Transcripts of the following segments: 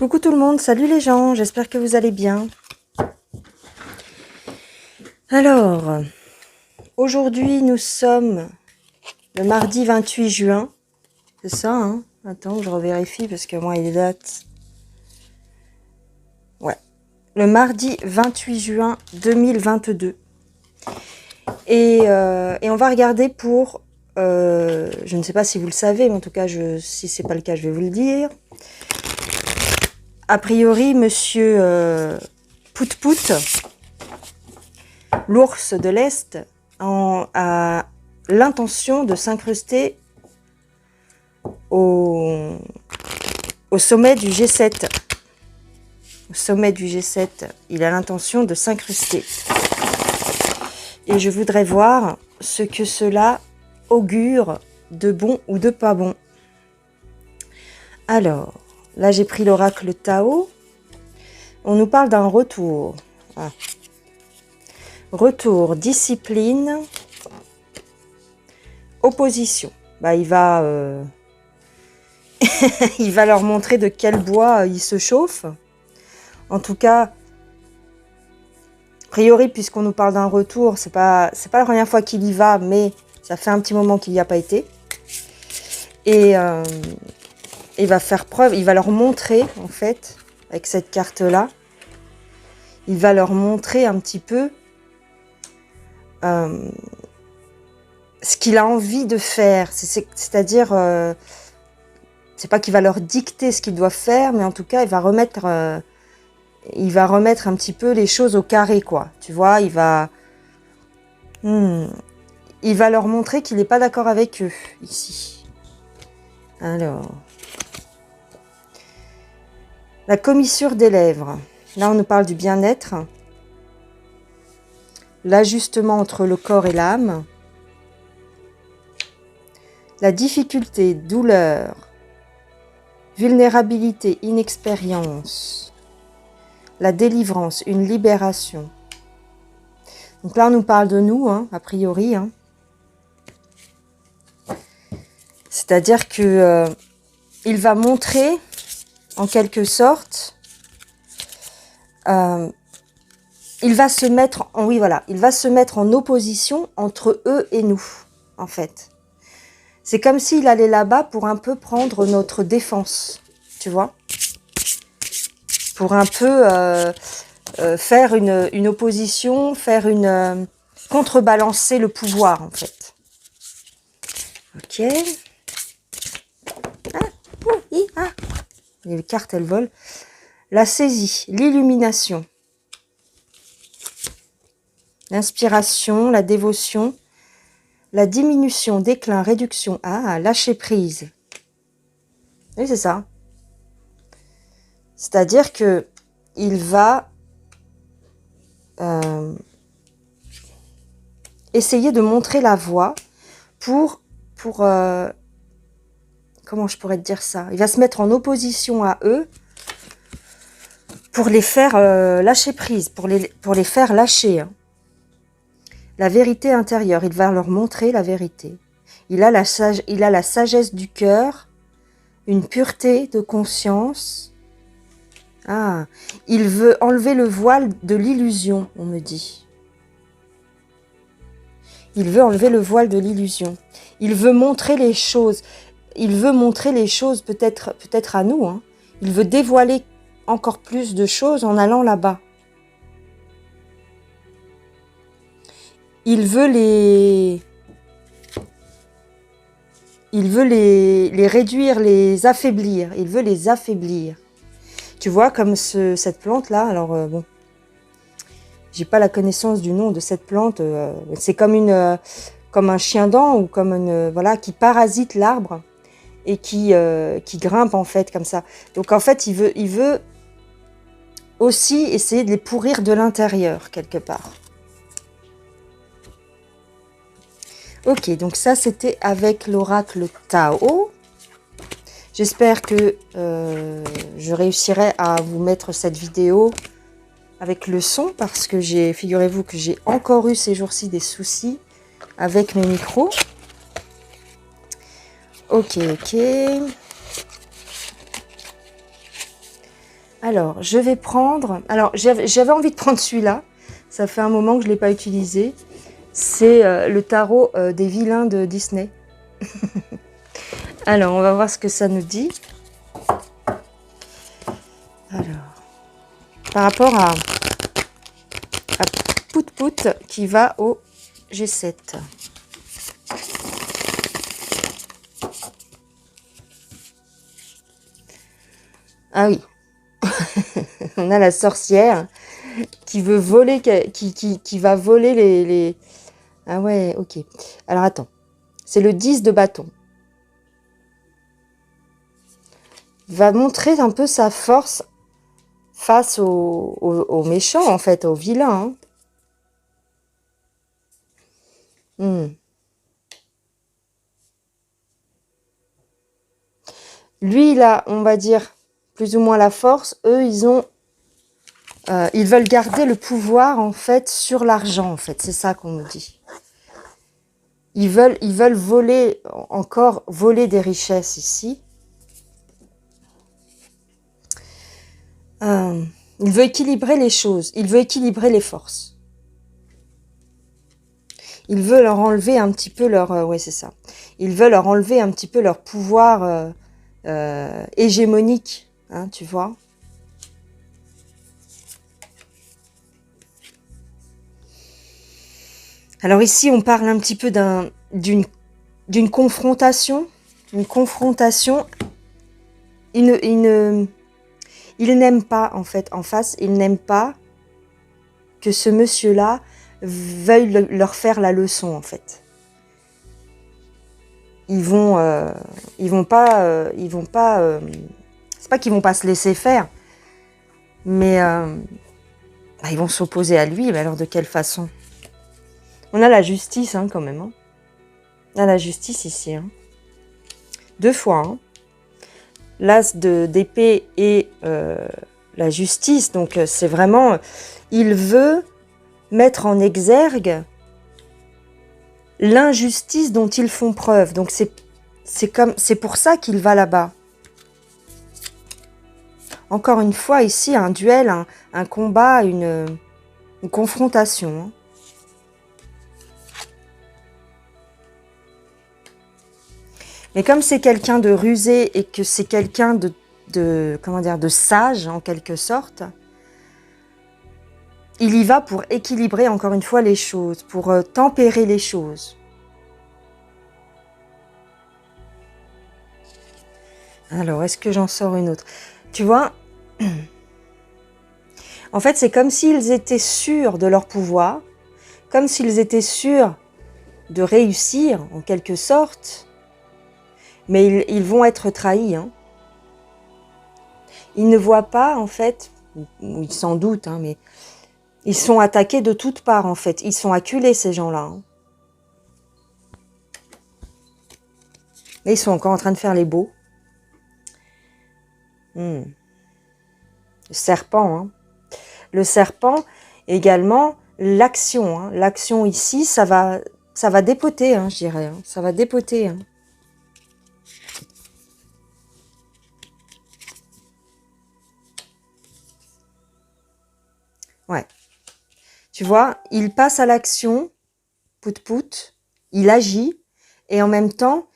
Coucou tout le monde, salut les gens, j'espère que vous allez bien. Alors, aujourd'hui nous sommes le mardi 28 juin, c'est ça hein? Attends, je revérifie parce que moi il y a des dates. Ouais, le mardi 28 juin 2022. Et on va regarder pour, je ne sais pas si vous le savez, mais en tout cas, si c'est pas le cas, je vais vous le dire. A priori, monsieur Pout-Pout, l'ours de l'Est, a l'intention de s'incruster au sommet du G7. Au sommet du G7, il a l'intention de s'incruster. Et je voudrais voir ce que cela augure de bon ou de pas bon. Alors, là j'ai pris l'oracle Tao. On nous parle d'un retour. Ah. Retour, discipline, opposition. Bah, il va il va leur montrer de quel bois il se chauffe. En tout cas, a priori, puisqu'on nous parle d'un retour, c'est pas la première fois qu'il y va, mais ça fait un petit moment qu'il n'y a pas été. Et il va faire preuve, il va leur montrer, en fait, avec cette carte-là, il va leur montrer un petit peu ce qu'il a envie de faire. C'est-à-dire, c'est pas qu'il va leur dicter ce qu'ils doivent faire, mais en tout cas, il va remettre un petit peu les choses au carré, quoi. Tu vois, il va leur montrer qu'il n'est pas d'accord avec eux, ici. Alors, la commissure des lèvres. Là, on nous parle du bien-être, l'ajustement entre le corps et l'âme, la difficulté, douleur, vulnérabilité, inexpérience, la délivrance, une libération. Donc là, on nous parle de nous, hein, a priori. Hein. C'est-à-dire que il va montrer, en quelque sorte, il va se mettre en opposition entre eux et nous, en fait. C'est comme s'il allait là-bas pour un peu prendre notre défense, tu vois, pour un peu faire une opposition, contrebalancer le pouvoir, en fait. Ok. Les cartes, elles volent. La saisie, l'illumination, l'inspiration, la dévotion, la diminution, déclin, réduction, lâcher prise. Oui, c'est ça. C'est-à-dire que il va essayer de montrer la voie pour comment je pourrais te dire ça? Il va se mettre en opposition à eux pour les faire lâcher prise, pour les faire lâcher. Hein. La vérité intérieure, il va leur montrer la vérité. Il a la sagesse du cœur, une pureté de conscience. Il veut enlever le voile de l'illusion, on me dit. Il veut enlever le voile de l'illusion. Il veut montrer les choses. Il veut montrer les choses peut-être à nous. Hein. Il veut dévoiler encore plus de choses en allant là-bas. Il veut les réduire, les affaiblir. Il veut les affaiblir. Tu vois, comme cette plante-là, alors bon, j'ai pas la connaissance du nom de cette plante. C'est comme un chien-dent ou comme qui parasite l'arbre et qui grimpe en fait comme ça. Donc en fait, il veut aussi essayer de les pourrir de l'intérieur quelque part. Ok, donc ça c'était avec l'oracle Tao. J'espère que je réussirai à vous mettre cette vidéo avec le son parce que figurez-vous que j'ai encore eu ces jours-ci des soucis avec mes micros. Ok. Alors, je vais prendre... Alors, j'avais envie de prendre celui-là. Ça fait un moment que je ne l'ai pas utilisé. C'est le tarot des vilains de Disney. Alors, on va voir ce que ça nous dit. Alors, par rapport à Pout Pout qui va au G7. Ah oui, on a la sorcière qui veut voler, qui va voler les... Ah ouais, ok. Alors attends, c'est le 10 de bâton. Va montrer un peu sa force face aux méchants, en fait, aux vilains. Hein. Lui, il a, on va dire, plus ou moins la force. Eux, ils veulent garder le pouvoir, en fait, sur l'argent, en fait. C'est ça qu'on nous dit. Ils veulent voler, encore voler des richesses ici. Il veut équilibrer les choses. Il veut équilibrer les forces. Il veut leur enlever un petit peu leur... ouais, c'est ça. Il veut leur enlever un petit peu leur pouvoir hégémonique, hein, tu vois. Alors ici, on parle un petit peu d'une confrontation. Une confrontation. Il n'aime pas, en fait, en face, il n'aime pas que ce monsieur-là veuille leur faire la leçon, en fait. Ils vont pas, c'est pas qu'ils vont pas se laisser faire, mais ils vont s'opposer à lui. Mais alors de quelle façon? On a la justice, hein, quand même. Hein. On a la justice ici. Hein. 2 fois. Hein. L'as d'épée et la justice. Donc c'est vraiment... Il veut mettre en exergue l'injustice dont ils font preuve. Donc c'est pour ça qu'il va là-bas. Encore une fois, ici, un duel, un combat, une confrontation. Hein. Mais comme c'est quelqu'un de rusé et que c'est quelqu'un de sage, en quelque sorte, il y va pour équilibrer, encore une fois, les choses, pour tempérer les choses. Alors, est-ce que j'en sors une autre? Tu vois, en fait, c'est comme s'ils étaient sûrs de leur pouvoir, comme s'ils étaient sûrs de réussir, en quelque sorte, mais ils vont être trahis. Hein. Ils ne voient pas, en fait, ou ils s'en doutent, hein, mais ils sont attaqués de toutes parts, en fait. Ils sont acculés, ces gens-là. Hein. Mais ils sont encore en train de faire les beaux. Le serpent. Hein. Le serpent, également, l'action. Hein. L'action ici, ça va dépoter, hein, je dirais. Hein. Ça va dépoter. Hein. Ouais. Tu vois, il passe à l'action, Pout-Pout, il agit, et en même temps,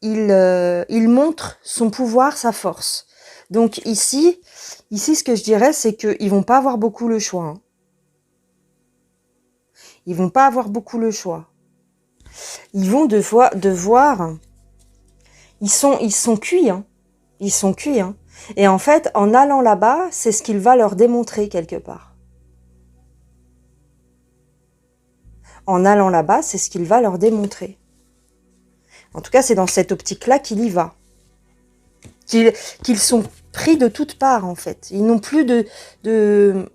il montre son pouvoir, sa force. Donc ici, ce que je dirais, c'est qu'ils vont pas avoir beaucoup le choix. Hein. Ils vont pas avoir beaucoup le choix. Ils vont devoir ils sont cuits. Hein. Ils sont cuits. Hein. Et en fait, en allant là-bas, c'est ce qu'il va leur démontrer quelque part. En allant là-bas, c'est ce qu'il va leur démontrer. En tout cas, c'est dans cette optique-là qu'il y va. Qu'ils sont pris de toutes parts, en fait. Ils n'ont plus ils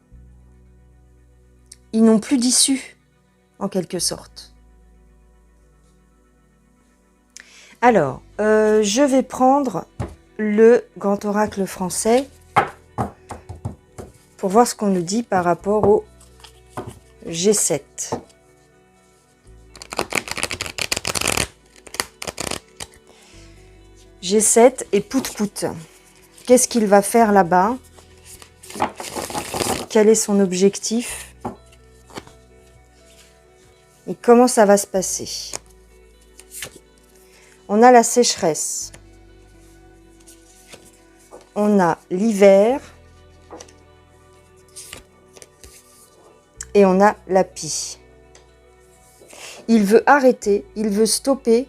n'ont plus d'issue, en quelque sorte. Alors, je vais prendre le grand oracle français pour voir ce qu'on nous dit par rapport au G7. G7 et Pout-Pout. Qu'est-ce qu'il va faire là-bas? quel est son objectif et comment ça va se passer. On a la sécheresse. On a l'hiver. Et on a la pie. Il veut arrêter, il veut stopper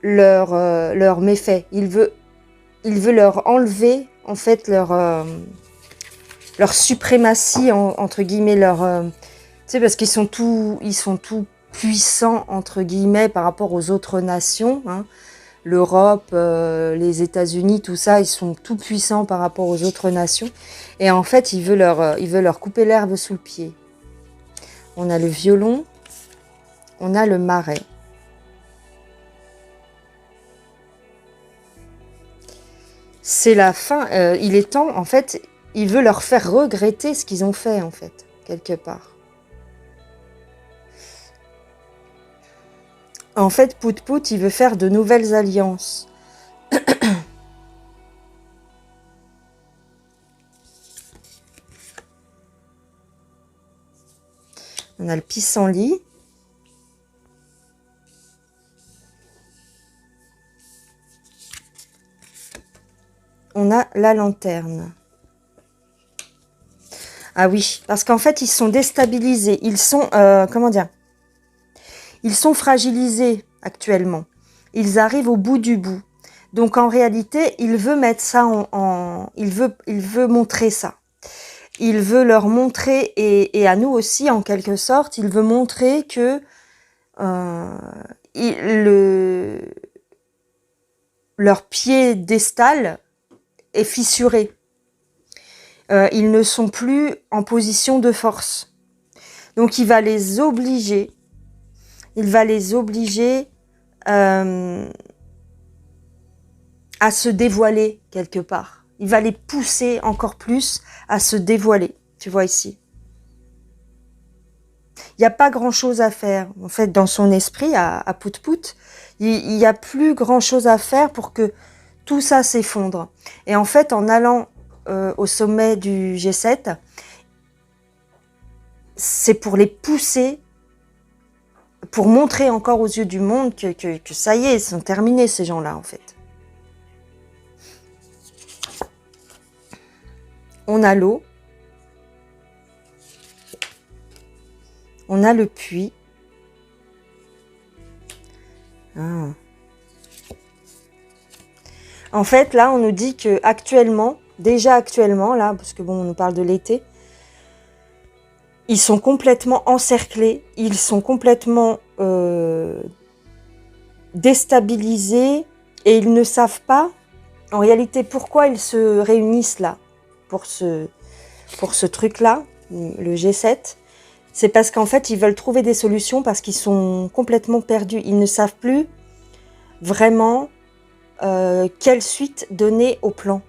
leur méfait. Il veut leur enlever, en fait, leur suprématie, entre guillemets, tu sais, parce qu'ils sont tout puissants, entre guillemets, par rapport aux autres nations, hein. L'Europe, les États-Unis, tout ça, ils sont tout puissants par rapport aux autres nations. Et en fait, il veut leur couper l'herbe sous le pied. On a le violon, on a le marais. C'est la fin. Il est temps, en fait, il veut leur faire regretter ce qu'ils ont fait, en fait, quelque part. En fait, Pout-Pout, il veut faire de nouvelles alliances. On a le pissenlit. On a la lanterne. Ah oui, parce qu'en fait, ils sont déstabilisés. Ils sont, comment dire ? Ils sont fragilisés actuellement. Ils arrivent au bout du bout. Donc en réalité, il veut mettre ça il veut montrer ça. Il veut leur montrer, et à nous aussi en quelque sorte, il veut montrer que leur piédestal est fissuré. Ils ne sont plus en position de force. Donc il va les obliger. À se dévoiler quelque part. Il va les pousser encore plus à se dévoiler. Tu vois ici. Il n'y a pas grand-chose à faire. En fait, dans son esprit, à Pout-Pout, il n'y a plus grand-chose à faire pour que tout ça s'effondre. Et en fait, en allant au sommet du G7, c'est pour les pousser, pour montrer encore aux yeux du monde que ça y est, ils sont terminés ces gens-là, en fait. On a l'eau. On a le puits. Ah. En fait, là, on nous dit que déjà actuellement, là, parce que bon, on nous parle de l'été, ils sont complètement encerclés, ils sont complètement déstabilisés et ils ne savent pas, en réalité, pourquoi ils se réunissent là, pour ce truc-là, le G7. C'est parce qu'en fait, ils veulent trouver des solutions parce qu'ils sont complètement perdus. Ils ne savent plus vraiment quelle suite donner au plan.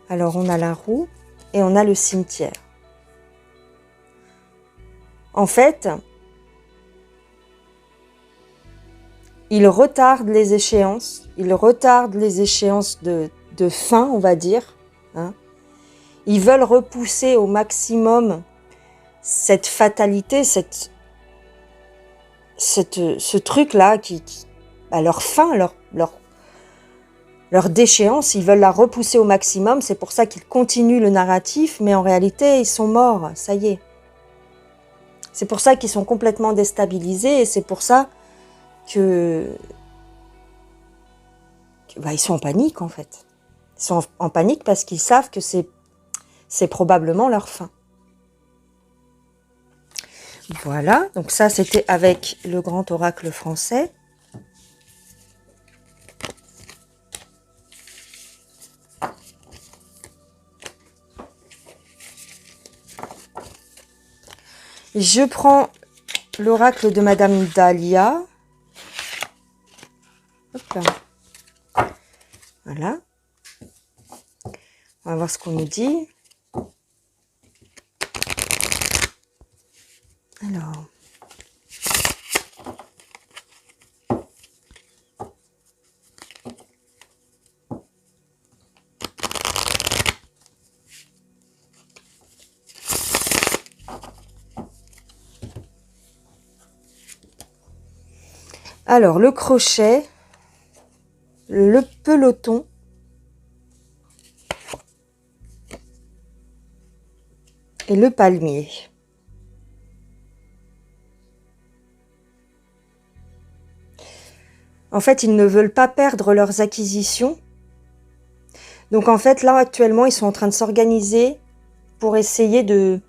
Alors, on a la roue et on a le cimetière. En fait, ils retardent les échéances. Ils retardent les échéances de fin, on va dire. Hein. Ils veulent repousser au maximum cette fatalité, ce truc-là qui leur fin, leur déchéance, ils veulent la repousser au maximum. C'est pour ça qu'ils continuent le narratif, mais en réalité, ils sont morts, ça y est. C'est pour ça qu'ils sont complètement déstabilisés et c'est pour ça que ils sont en panique, en fait. Ils sont en panique parce qu'ils savent que c'est probablement leur fin. Voilà, donc ça c'était avec le grand oracle français. Je prends l'oracle de Madame Dahlia. Hop là. Voilà. On va voir ce qu'on nous dit. Alors. Alors, le crochet, le peloton, et le palmier. En fait, ils ne veulent pas perdre leurs acquisitions. Donc en fait, là, actuellement, ils sont en train de s'organiser pour essayer de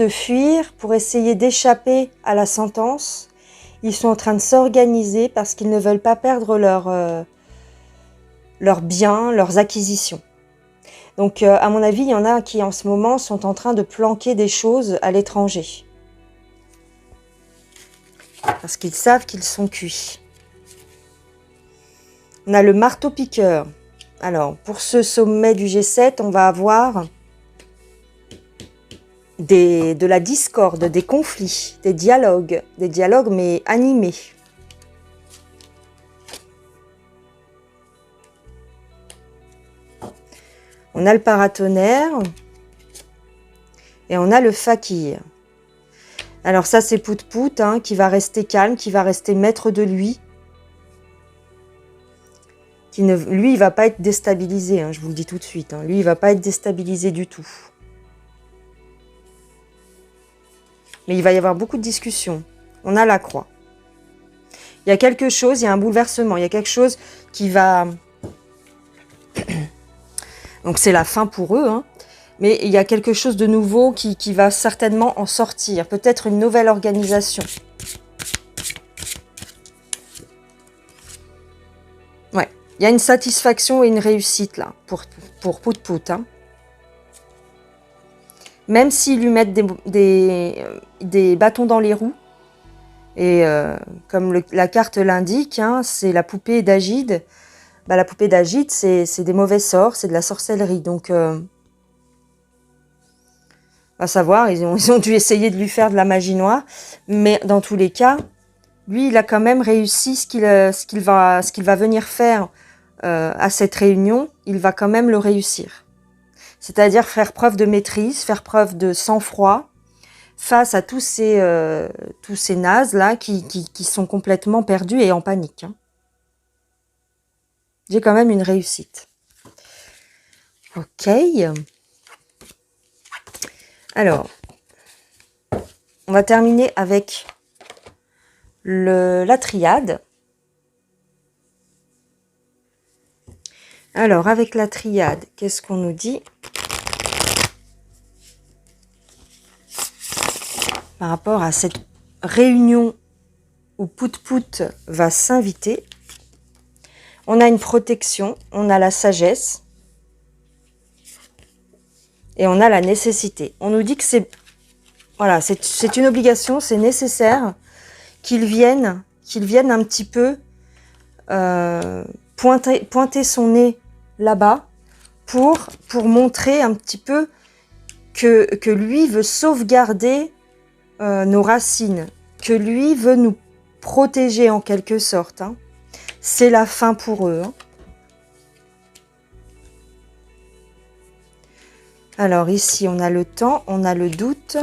fuir, pour essayer d'échapper à la sentence. Ils sont en train de s'organiser parce qu'ils ne veulent pas perdre leurs biens, leurs acquisitions. Donc, à mon avis, il y en a qui, en ce moment, sont en train de planquer des choses à l'étranger. Parce qu'ils savent qu'ils sont cuits. On a le marteau-piqueur. Alors, pour ce sommet du G7, on va avoir de la discorde, des conflits, des dialogues mais animés. On a le paratonnerre et on a le fakir. Alors ça, c'est Pout-Pout hein, qui va rester calme, qui va rester maître de lui. Lui, il va pas être déstabilisé, hein, je vous le dis tout de suite. Hein. Lui, il va pas être déstabilisé du tout. Mais il va y avoir beaucoup de discussions. On a la croix. Il y a quelque chose, il y a un bouleversement, il y a quelque chose qui va... Donc c'est la fin pour eux, hein. Mais il y a quelque chose de nouveau qui va certainement en sortir. Peut-être une nouvelle organisation. Ouais, il y a une satisfaction et une réussite là, pour Pout-Pout. Hein. Même s'ils lui mettent des bâtons dans les roues, et comme la carte l'indique, hein, c'est la poupée d'Agide. Bah, la poupée d'Agide, c'est des mauvais sorts, c'est de la sorcellerie. Donc... à savoir, ils ont dû essayer de lui faire de la magie noire, mais dans tous les cas, lui, il a quand même réussi ce qu'il va venir faire à cette réunion, il va quand même le réussir. C'est-à-dire faire preuve de maîtrise, faire preuve de sang-froid face à tous ces nazes-là qui sont complètement perdus et en panique. Hein. J'ai quand même une réussite. Ok. Alors, on va terminer avec la triade. Alors, avec la triade, qu'est-ce qu'on nous dit par rapport à cette réunion où Pout-Pout va s'inviter? On a une protection, on a la sagesse et on a la nécessité. On nous dit que c'est une obligation, c'est nécessaire qu'il vienne un petit peu pointer son nez là-bas pour montrer un petit peu que lui veut sauvegarder nos racines, que lui veut nous protéger en quelque sorte. Hein. C'est la fin pour eux. Hein. Alors ici, on a le temps, on a le doute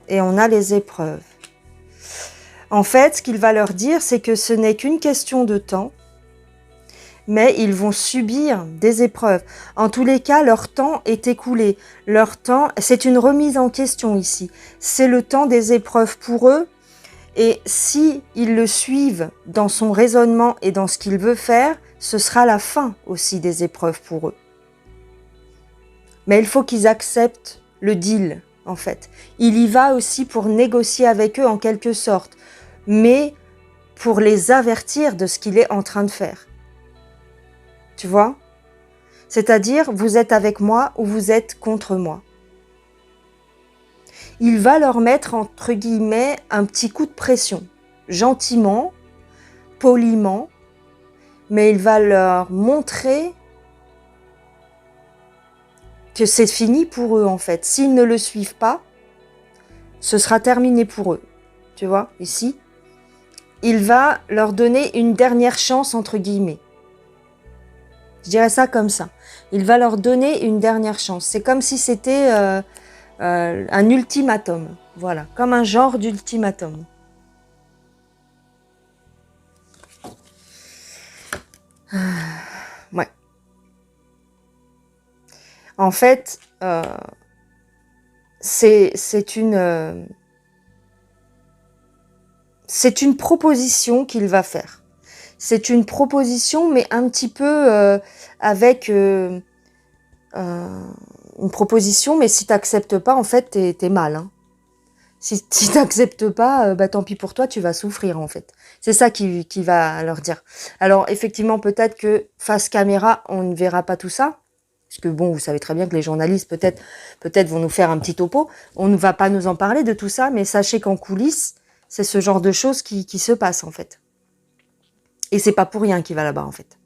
et on a les épreuves. En fait, ce qu'il va leur dire, c'est que ce n'est qu'une question de temps, mais ils vont subir des épreuves. En tous les cas, leur temps est écoulé. Leur temps, c'est une remise en question ici. C'est le temps des épreuves pour eux. Et si ils le suivent dans son raisonnement et dans ce qu'il veut faire, ce sera la fin aussi des épreuves pour eux. Mais il faut qu'ils acceptent le deal, en fait. Il y va aussi pour négocier avec eux en quelque sorte, mais pour les avertir de ce qu'il est en train de faire. Tu vois ? C'est-à-dire, vous êtes avec moi ou vous êtes contre moi. Il va leur mettre, entre guillemets, un petit coup de pression, gentiment, poliment, mais il va leur montrer que c'est fini pour eux, en fait. S'ils ne le suivent pas, ce sera terminé pour eux. Tu vois, ici, il va leur donner une dernière chance, entre guillemets. Je dirais ça comme ça. Il va leur donner une dernière chance. C'est comme si c'était un ultimatum. Voilà, comme un genre d'ultimatum. Ouais. En fait, c'est une proposition qu'il va faire. C'est une proposition, mais un petit peu avec une proposition, mais si t'acceptes pas, en fait, t'es mal. Hein. Si t'acceptes pas, bah tant pis pour toi, tu vas souffrir en fait. C'est ça qui va leur dire. Alors effectivement, peut-être que face caméra, on ne verra pas tout ça. Parce que bon, vous savez très bien que les journalistes peut-être vont nous faire un petit topo. On ne va pas nous en parler de tout ça, mais sachez qu'en coulisses, c'est ce genre de choses qui se passent en fait. Et c'est pas pour rien qu'il va là-bas en fait.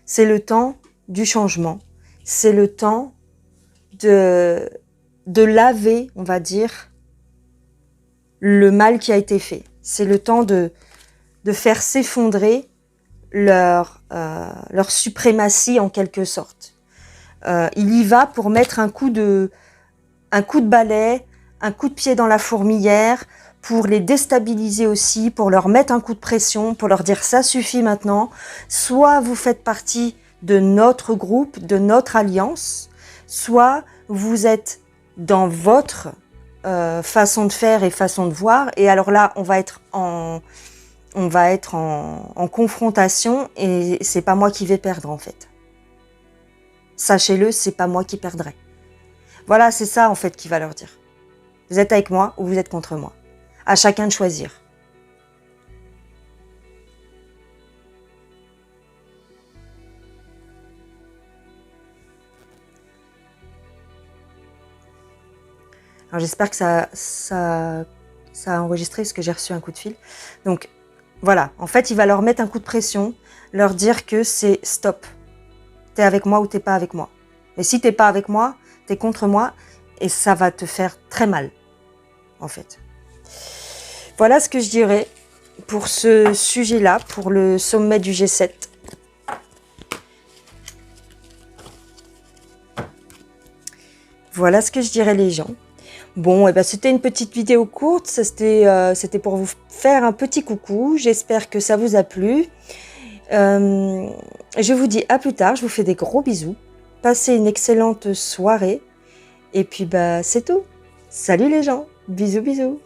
C'est le temps du changement. C'est le temps de laver, on va dire, le mal qui a été fait. C'est le temps de faire s'effondrer leur suprématie en quelque sorte. Il y va pour mettre un coup de balai, un coup de pied dans la fourmilière, pour les déstabiliser aussi, pour leur mettre un coup de pression, pour leur dire ça suffit maintenant. Soit vous faites partie de notre groupe, de notre alliance, soit vous êtes dans votre façon de faire et façon de voir. Et alors là, on va être en confrontation et c'est pas moi qui vais perdre en fait. Sachez-le, c'est pas moi qui perdrai. Voilà, c'est ça en fait qu'il va leur dire. Vous êtes avec moi ou vous êtes contre moi. À chacun de choisir. Alors j'espère que ça a enregistré parce que j'ai reçu un coup de fil. Donc voilà, en fait, il va leur mettre un coup de pression, leur dire que c'est stop. T'es avec moi ou t'es pas avec moi. Mais si t'es pas avec moi, t'es contre moi et ça va te faire très mal, en fait. Voilà ce que je dirais pour ce sujet-là, pour le sommet du G7. Voilà ce que je dirais les gens. Bon, et ben c'était une petite vidéo courte, c'était pour vous faire un petit coucou. J'espère que ça vous a plu. Je vous dis à plus tard, je vous fais des gros bisous. Passez une excellente soirée. Et puis bah c'est tout. Salut les gens, bisous bisous.